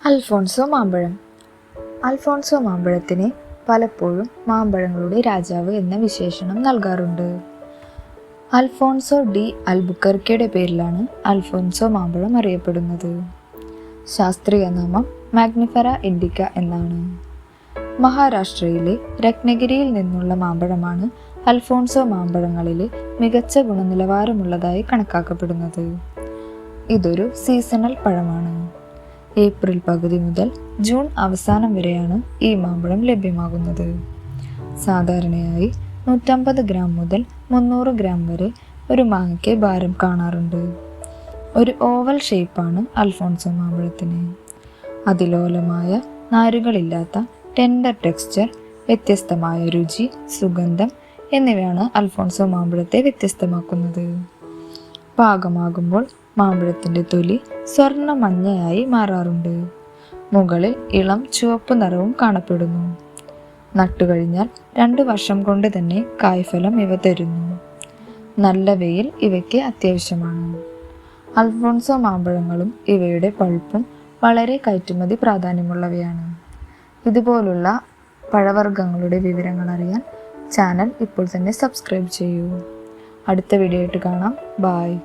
Alphonso മാമ്പഴം. Alphonso മാമ്പഴത്തിന് പലപ്പോഴും മാമ്പഴങ്ങളുടെ രാജാവ് എന്ന വിശേഷണം നൽകാറുണ്ട്. അൽഫോൺസോ ഡി അൽബുക്കർക്കയുടെ പേരിലാണ് അൽഫോൺസോ മാമ്പഴം അറിയപ്പെടുന്നത്. ശാസ്ത്രീയ നാമം മാഗ്നിഫെറ ഇൻഡിക്ക എന്നാണ്. മഹാരാഷ്ട്രയിലെ രത്നഗിരിയിൽ നിന്നുള്ള മാമ്പഴമാണ് അൽഫോൺസോ മാമ്പഴങ്ങളിലെ മികച്ച ഗുണനിലവാരമുള്ളതായി കണക്കാക്കപ്പെടുന്നത്. ഇതൊരു സീസണൽ പഴമാണ്. ഏപ്രിൽ പകുതി മുതൽ ജൂൺ അവസാനം വരെയാണ് ഈ മാമ്പഴം ലഭ്യമാകുന്നത്. സാധാരണയായി 150 ഗ്രാം മുതൽ 300 ഗ്രാം വരെ ഒരു മാങ്ങയ്ക്ക് ഭാരം കാണാറുണ്ട്. ഒരു ഓവൽ ഷേപ്പാണ് അൽഫോൺസോ മാമ്പഴത്തിന്. അതിലോലമായ നാരുകളില്ലാത്ത ടെൻഡർ ടെക്സ്ചർ, വ്യത്യസ്തമായ രുചി, സുഗന്ധം എന്നിവയാണ് അൽഫോൺസോ മാമ്പഴത്തെ വ്യത്യസ്തമാക്കുന്നത്. പാകമാകുമ്പോൾ മാമ്പഴത്തിൻ്റെ തൊലി സ്വർണ്ണ മഞ്ഞയായി മാറാറുണ്ട്. മുകളിൽ ഇളം ചുവപ്പ് നിറവും കാണപ്പെടുന്നു. നട്ടുകഴിഞ്ഞാൽ 2 വർഷം കൊണ്ട് തന്നെ കായ്ഫലം ഇവ തരുന്നു. നല്ല വെയിൽ ഇവയ്ക്ക് അത്യാവശ്യമാണ്. അൽഫോൺസോ മാമ്പഴങ്ങളും ഇവയുടെ പൾപ്പും വളരെ കയറ്റുമതി പ്രാധാന്യമുള്ളവയാണ്. ഇതുപോലുള്ള പഴവർഗ്ഗങ്ങളുടെ വിവരങ്ങൾ അറിയാൻ ചാനൽ ഇപ്പോൾ തന്നെ സബ്സ്ക്രൈബ് ചെയ്യൂ. അടുത്ത വീഡിയോ ആയിട്ട് കാണാം. ബായ്.